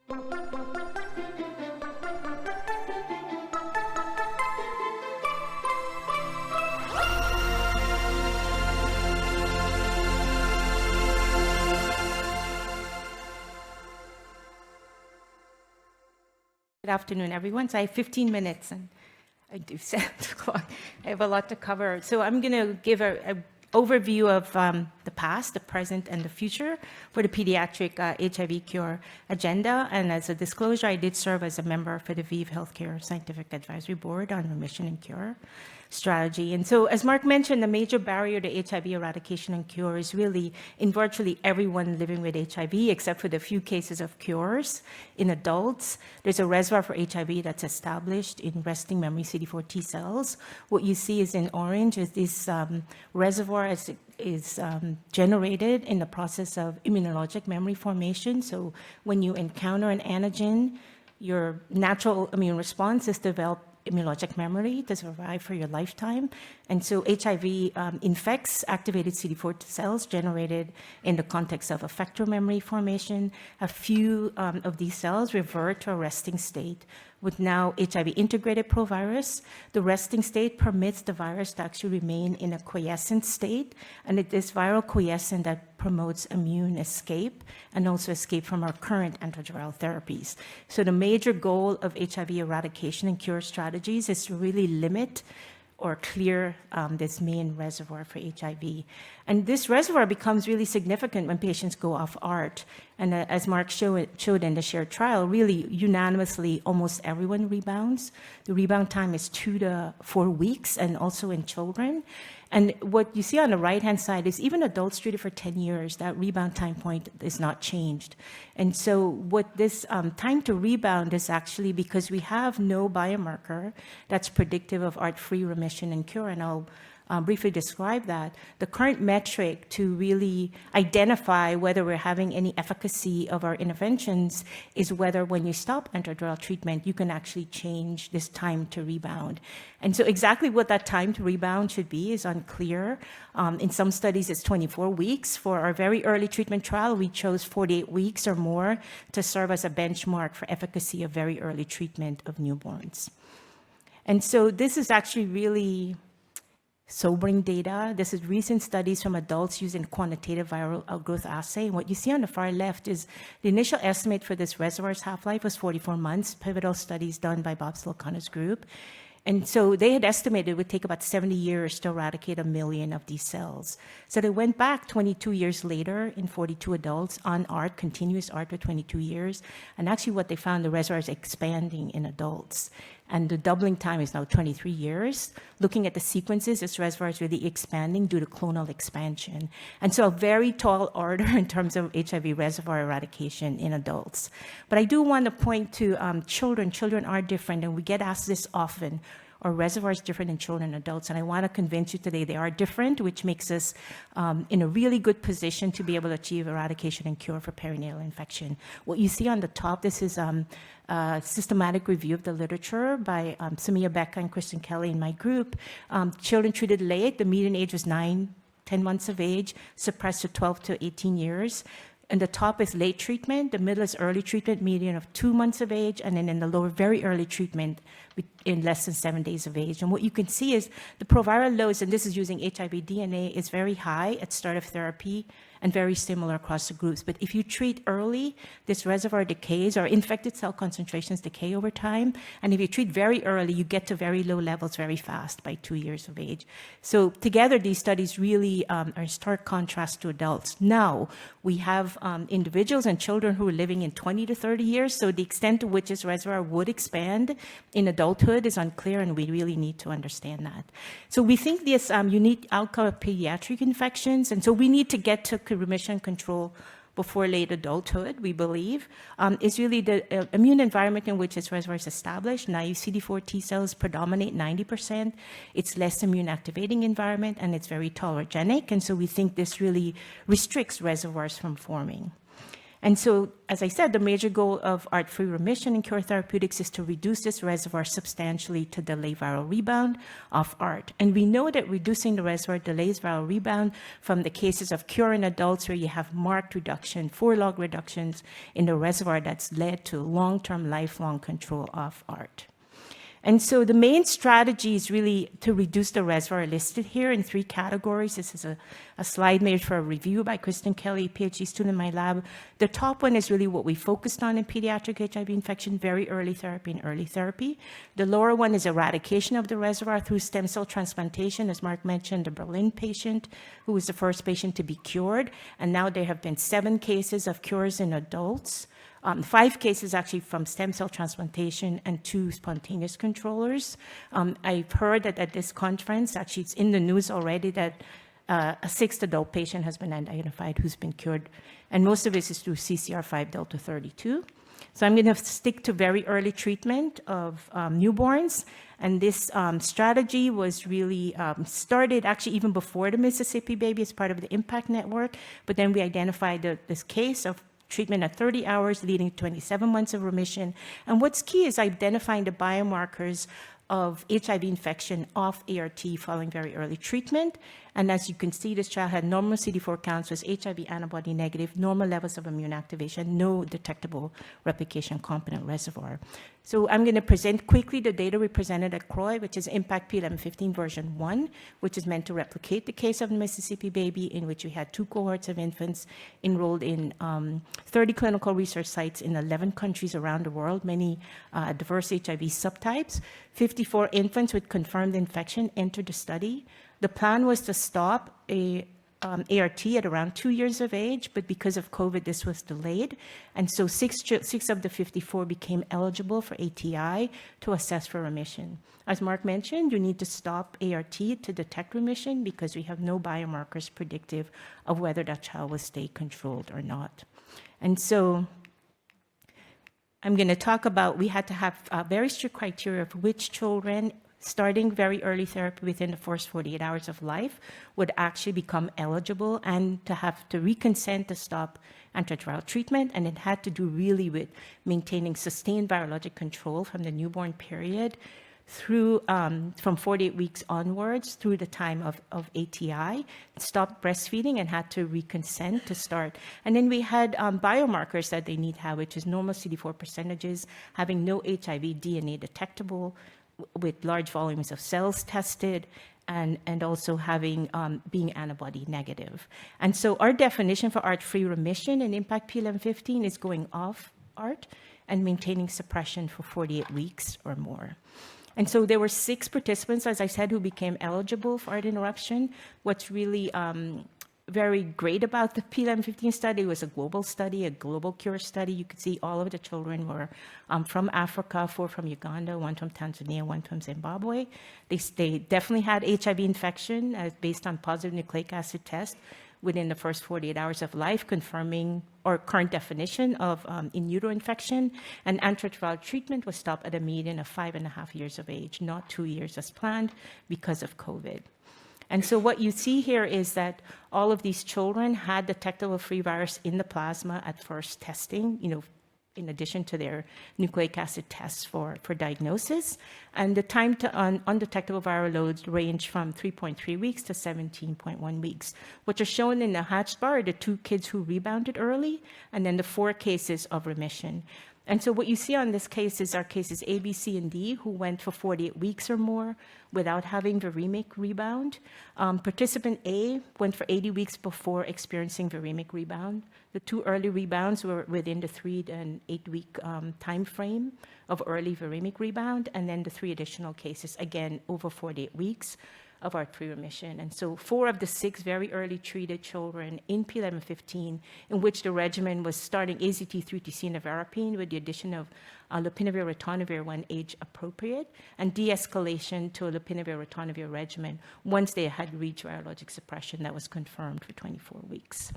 Good afternoon, everyone. So I have 15 minutes, and I do set the clock. I have a lot to cover. So I'm going to give an overview of the past, the present, and the future for the pediatric HIV cure agenda. And as a disclosure, I did serve as a member for the ViiV Healthcare Scientific Advisory Board on remission and cure strategy. And so, as Mark mentioned, the major barrier to HIV eradication and cure is really in virtually everyone living with HIV, except for the few cases of cures in adults. There's a reservoir for HIV that's established in resting memory CD4 T cells. What you see is in orange is this reservoir is generated in the process of immunologic memory formation. So when you encounter an antigen, your natural immune response is to develop immunologic memory to survive for your lifetime. And so HIV infects activated CD4 cells generated in the context of effector memory formation. A few of these cells revert to a resting state. With now HIV integrated provirus, the resting state permits the virus to actually remain in a quiescent state, and it is viral quiescent that promotes immune escape and also escape from our current antiretroviral therapies. So the major goal of HIV eradication and cure strategies is to really limit or clear this main reservoir for HIV. And this reservoir becomes really significant when patients go off ART. And as Mark showed in the shared trial, really unanimously, almost everyone rebounds. The rebound time is 2 to 4 weeks, and also in children. And what you see on the right-hand side is even adults treated for 10 years, that rebound time point is not changed. And so what this time to rebound is actually because we have no biomarker that's predictive of ART-free remission and cure, and I'll briefly describe that. The current metric to really identify whether we're having any efficacy of our interventions is whether when you stop antiretroviral treatment, you can actually change this time to rebound. And so exactly what that time to rebound should be is unclear. In some studies, it's 24 weeks. For our very early treatment trial, we chose 48 weeks or more to serve as a benchmark for efficacy of very early treatment of newborns. And so this is actually really sobering data. This is recent studies from adults using quantitative viral outgrowth assay. And what you see on the far left is the initial estimate for this reservoir's half-life was 44 months, pivotal studies done by Bob Slocana's group. And so they had estimated it would take about 70 years to eradicate 1 million of these cells. So they went back 22 years later in 42 adults on ART, continuous ART for 22 years. And actually what they found, the reservoir is expanding in adults. And the doubling time is now 23 years. Looking at the sequences, this reservoir is really expanding due to clonal expansion. And so a very tall order in terms of HIV reservoir eradication in adults. But I do want to point to children. Children are different, and we get asked this often. Our reservoir is different in children and adults, and I want to convince you today they are different, which makes us in a really good position to be able to achieve eradication and cure for perinatal infection. What you see on the top, this is a systematic review of the literature by Samia Becca and Kristen Kelly in my group. Children treated late, the median age was 9-10 months of age, suppressed to 12 to 18 years. And the top is late treatment, the middle is early treatment, median of 2 months of age, and then in the lower, very early treatment in less than 7 days of age. And what you can see is the proviral loads, and this is using HIV DNA, is very high at start of therapy and very similar across the groups. But if you treat early, this reservoir decays, or infected cell concentrations decay over time. And if you treat very early, you get to very low levels very fast by 2 years of age. So together, these studies really are in stark contrast to adults. Now, we have individuals and children who are living in 20 to 30 years, so the extent to which this reservoir would expand in adulthood is unclear, and we really need to understand that. So we think this unique outcome of pediatric infections, and so we need to get to remission control before late adulthood, we believe, is really the immune environment in which this reservoir is established. Naive CD4 T cells predominate 90%. It's less immune activating environment, and it's very tolerogenic. And so we think this really restricts reservoirs from forming. And so, as I said, the major goal of ART-free remission in cure therapeutics is to reduce this reservoir substantially to delay viral rebound of ART. And we know that reducing the reservoir delays viral rebound from the cases of cure in adults where you have marked reduction, 4-log reductions in the reservoir that's led to long-term, lifelong control of ART. And so the main strategy is really to reduce the reservoir listed here in 3 categories. This is a slide made for a review by Kristen Kelly, PhD student in my lab. The top one is really what we focused on in pediatric HIV infection, very early therapy and early therapy. The lower one is eradication of the reservoir through stem cell transplantation, as Mark mentioned, the Berlin patient who was the first patient to be cured. And now there have been 7 cases of cures in adults. 5 cases actually from stem cell transplantation and 2 spontaneous controllers. I've heard that at this conference, actually it's in the news already, that a 6th adult patient has been identified who's been cured, and most of this is through CCR5 delta 32. So I'm going to stick to very early treatment of newborns, and this strategy was really started actually even before the Mississippi Baby as part of the IMPACT network, but then we identified this case of treatment at 30 hours leading to 27 months of remission. And what's key is identifying the biomarkers of HIV infection off ART following very early treatment. And as you can see, this child had normal CD4 counts, was HIV antibody negative, normal levels of immune activation, no detectable replication competent reservoir. So I'm going to present quickly the data we presented at CROI, which is IMPACT P1115 version 1, which is meant to replicate the case of the Mississippi Baby, in which we had 2 cohorts of infants enrolled in 30 clinical research sites in 11 countries around the world, many diverse HIV subtypes. 54 infants with confirmed infection entered the study. The plan was to stop ART at around 2 years of age, but because of COVID, this was delayed. And so 6 of the 54 became eligible for ATI to assess for remission. As Mark mentioned, you need to stop ART to detect remission because we have no biomarkers predictive of whether that child will stay controlled or not. And so I'm going to talk about, we had to have very strict criteria of which children starting very early therapy within the first 48 hours of life would actually become eligible, and to have to reconsent to stop antiretroviral treatment. And it had to do really with maintaining sustained virologic control from the newborn period through from 48 weeks onwards through the time of ATI, stopped breastfeeding and had to reconsent to start. And then we had biomarkers that they need to have, which is normal CD4 percentages, having no HIV DNA detectable, with large volumes of cells tested, and also having being antibody negative. And so our definition for ART-free remission in IMPACT P1115 is going off ART and maintaining suppression for 48 weeks or more. And so there were 6 participants, as I said, who became eligible for ART interruption. What's really very great about the P1115 study was a global study, a global cure study. You could see all of the children were from Africa, 4 from Uganda, 1 from Tanzania, 1 from Zimbabwe. They definitely had HIV infection based on positive nucleic acid test within the first 48 hours of life, confirming our current definition of in utero infection. And antiretroviral treatment was stopped at a median of 5.5 years of age, not 2 years as planned because of COVID. And so what you see here is that all of these children had detectable free virus in the plasma at first testing, in addition to their nucleic acid tests for diagnosis. And the time to undetectable viral loads ranged from 3.3 weeks to 17.1 weeks. What are shown in the hatched bar are the 2 kids who rebounded early, and then the 4 cases of remission. And so what you see on this case is our cases A, B, C, and D, who went for 48 weeks or more without having viremic rebound. Participant A went for 80 weeks before experiencing viremic rebound. The 2 early rebounds were within the 3 and 8 week time frame of early viremic rebound, and then the 3 additional cases, again, over 48 weeks of ART-free remission. And so 4 of the 6 very early treated children in P1115, in which the regimen was starting AZT3/TC nevirapine with the addition of lopinavir/ritonavir when age appropriate, and de-escalation to a lopinavir/ritonavir regimen once they had reached virologic suppression that was confirmed for 24 weeks.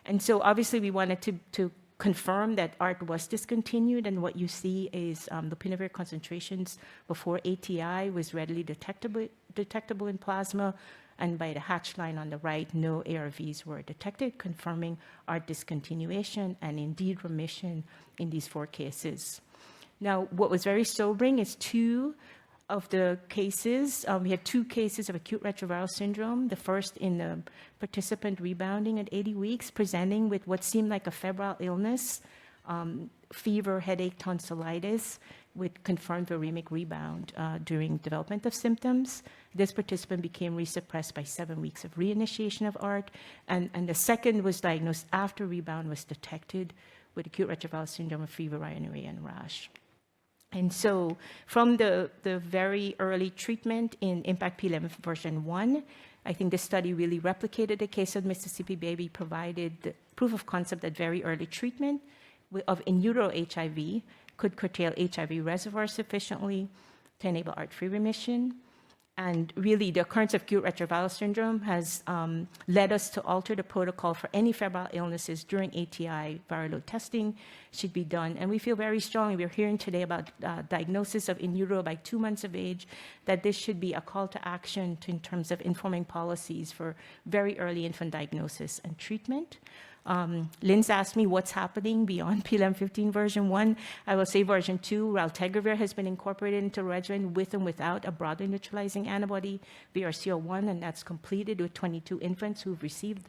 And so obviously we wanted to confirm that ART was discontinued, and what you see is lopinavir concentrations before ATI was readily detectable in plasma, And by the hatch line on the right, no ARVs were detected, confirming ART discontinuation and indeed remission in these 4 cases. Now, what was very sobering is 2 of the cases, we had 2 cases of acute retroviral syndrome, the first in the participant rebounding at 80 weeks, presenting with what seemed like a febrile illness, fever, headache, tonsillitis, with confirmed viremic rebound during development of symptoms. This participant became resuppressed by 7 weeks of reinitiation of ART, and the second was diagnosed after rebound was detected with acute retroviral syndrome of fever, rhinorrhea, and rash. And so from the very early treatment in IMPACT P11 version 1, I think the study really replicated the case of Mississippi Baby, provided the proof of concept that very early treatment of in utero HIV could curtail HIV reservoir sufficiently to enable ART-free remission. And really, the occurrence of acute retroviral syndrome has led us to alter the protocol for any febrile illnesses during ATI viral load testing should be done. And we feel very strongly, we're hearing today about diagnosis of in utero by 2 months of age, that this should be a call to action in terms of informing policies for very early infant diagnosis and treatment. Lynn's asked me what's happening beyond P1115 version 1. I will say version 2, raltegravir has been incorporated into regimen with and without a broadly neutralizing antibody, VRC01, and that's completed with 22 infants who've received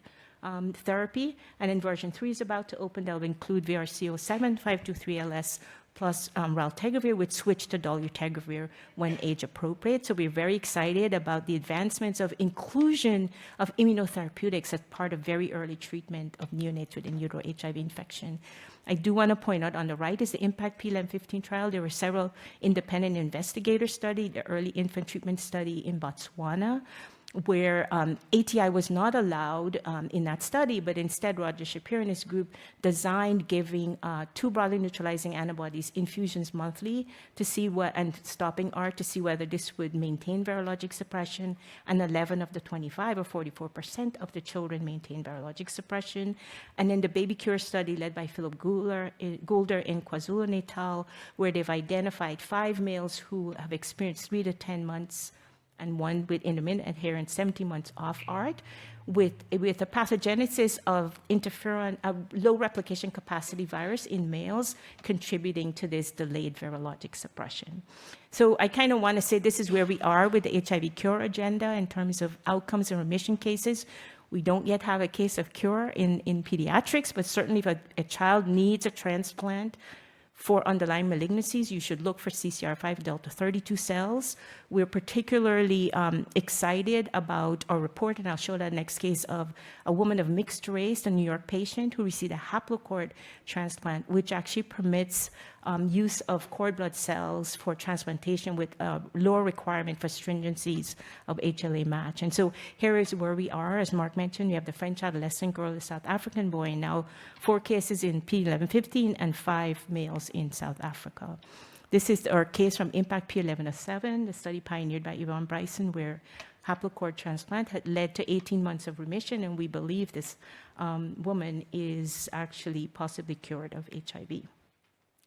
therapy. And in version 3 is about to open, that will include VRC07, 523LS, plus raltegravir, which switched to dolutegravir when age appropriate. So we're very excited about the advancements of inclusion of immunotherapeutics as part of very early treatment of neonates with in utero HIV infection. I do want to point out on the right is the IMPACT P1115 trial. There were several independent investigators studied, the early infant treatment study in Botswana, where ATI was not allowed in that study, but instead Roger Shapiro and his group designed giving 2 broadly neutralizing antibodies infusions monthly to see what, and stopping ART to see whether this would maintain virologic suppression, and 11 of the 25, or 44% of the children maintained virologic suppression. And then the Baby Cure study led by Philip Goulder in KwaZulu-Natal, where they've identified 5 males who have experienced 3 to 10 months and 1 with intermittent adherence, 70 months off ART, with a pathogenesis of interferon, a low replication capacity virus in males, contributing to this delayed virologic suppression. So I kind of want to say this is where we are with the HIV cure agenda in terms of outcomes and remission cases. We don't yet have a case of cure in pediatrics, but certainly if a child needs a transplant for underlying malignancies, you should look for CCR5 delta 32 cells. We're particularly excited about our report, and I'll show that next case of a woman of mixed race, a New York patient who received a haplocord transplant, which actually permits use of cord blood cells for transplantation with lower requirement for stringencies of HLA match. And so here is where we are. As Mark mentioned, we have the French adolescent girl, the South African boy, and now 4 cases in P1115 and 5 males in South Africa. This is our case from IMPACT P1107, the study pioneered by Yvonne Bryson, where haplocord transplant had led to 18 months of remission, and we believe this woman is actually possibly cured of HIV.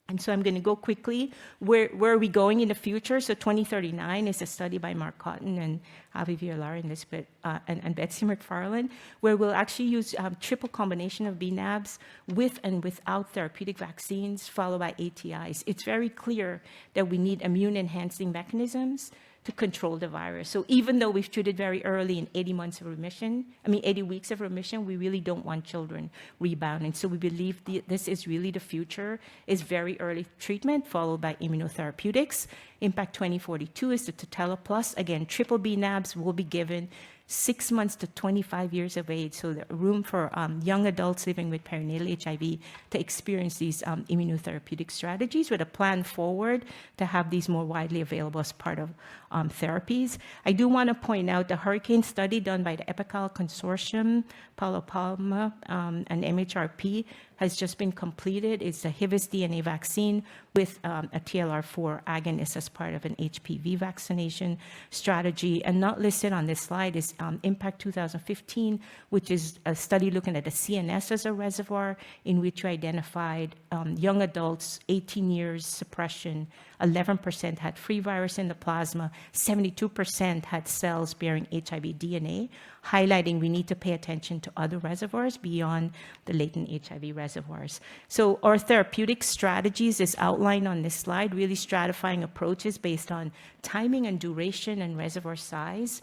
And so I'm going to go quickly. Where are we going in the future? So 2039 is a study by Mark Cotton and Avi Villar and Elizabeth and Betsy McFarland, where we'll actually use triple combination of BNABs with and without therapeutic vaccines, followed by ATIs. It's very clear that we need immune-enhancing mechanisms to control the virus. So even though we've treated very early in 80 weeks of remission, we really don't want children rebounding. So we believe this is really the future, is very early treatment followed by immunotherapeutics. IMPACT 2042 is the Totella Plus. Again, triple BNABs will be given 6 months to 25 years of age, so there's room for young adults living with perinatal HIV to experience these immunotherapeutic strategies, with a plan forward to have these more widely available as part of therapies. I do want to point out the hurricane study done by the EPICAL Consortium, Paulo Palma, and MHRP has just been completed. It's a HIVIS DNA vaccine with a TLR4 agonist as part of an HPV vaccination strategy. And not listed on this slide is Impact 2015, which is a study looking at the CNS as a reservoir, in which we identified young adults, 18 years suppression, 11% had free virus in the plasma, 72% had cells bearing HIV DNA, highlighting we need to pay attention to other reservoirs beyond the latent HIV reservoirs. So our therapeutic strategies is outlined on this slide, really stratifying approaches based on timing and duration and reservoir size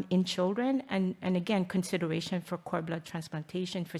in children, and again, consideration for cord blood transplantation for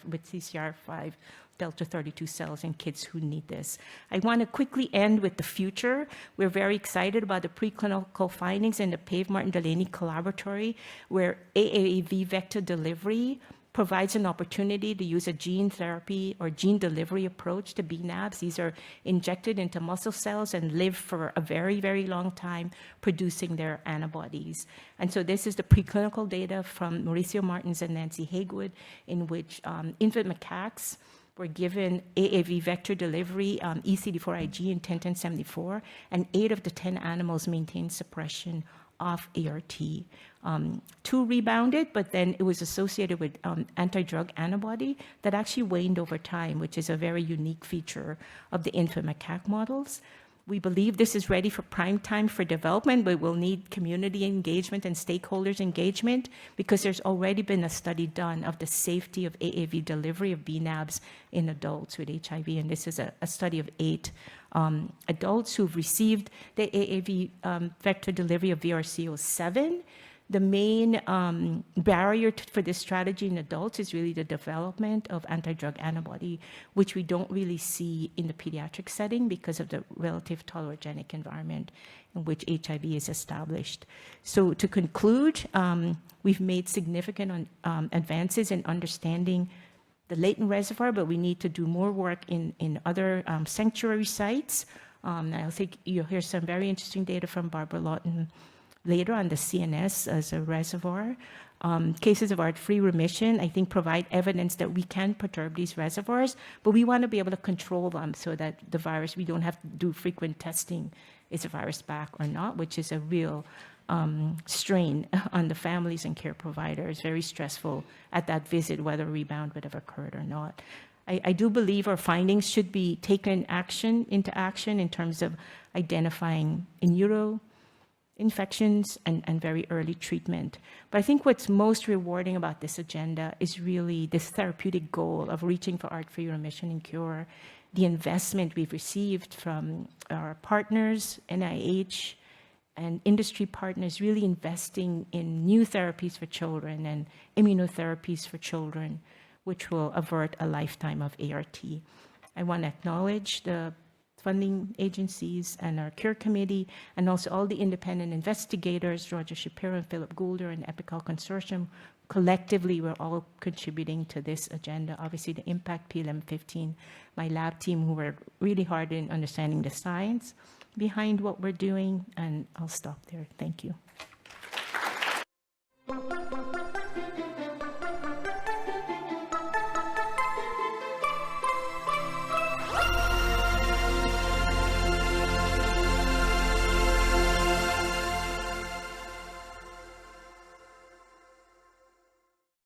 with CCR5 Delta 32 cells in kids who need this. I want to quickly end with the future. We're very excited about the preclinical findings in the Pave Martin Delaney Collaboratory, where AAV vector delivery provides an opportunity to use a gene therapy or gene delivery approach to BNAbs. These are injected into muscle cells and live for a very, very long time producing their antibodies. And so this is the preclinical data from Mauricio Martins and Nancy Hagewood, in which infant macaques were given AAV vector delivery, ECD4IG in 101074, and 8 of the 10 animals maintained suppression of ART. 2 rebounded, but then it was associated with anti-drug antibody that actually waned over time, which is a very unique feature of the infant macaque models. We believe this is ready for prime time for development, but we'll need community engagement and stakeholders engagement, because there's already been a study done of the safety of AAV delivery of BNAbs in adults with HIV. And this is a study of 8 adults who've received the AAV vector delivery of VRC07. The main barrier for this strategy in adults is really the development of anti-drug antibody, which we don't really see in the pediatric setting because of the relative tolerogenic environment in which HIV is established. So to conclude, we've made significant advances in understanding the latent reservoir, but we need to do more work in other sanctuary sites. I think you'll hear some very interesting data from Barbara Lawton later on the CNS as a reservoir. Cases of ART-free remission, I think, provide evidence that we can perturb these reservoirs, but we want to be able to control them so that the virus, we don't have to do frequent testing, is the virus back or not, which is a real strain on the families and care providers, very stressful at that visit, whether a rebound would have occurred or not. I do believe our findings should be taken into action in terms of identifying in utero infections and very early treatment. But I think what's most rewarding about this agenda is really this therapeutic goal of reaching for ART-free remission and cure, the investment we've received from our partners, NIH, and industry partners, really investing in new therapies for children and immunotherapies for children, which will avert a lifetime of ART. I want to acknowledge the funding agencies and our CURE committee, and also all the independent investigators, Roger Shapiro and Philip Goulder and EPICAL Consortium. Collectively, we're all contributing to this agenda. Obviously, the Impact PLM15, my lab team, who worked really hard in understanding the science behind what we're doing, and I'll stop there. Thank you.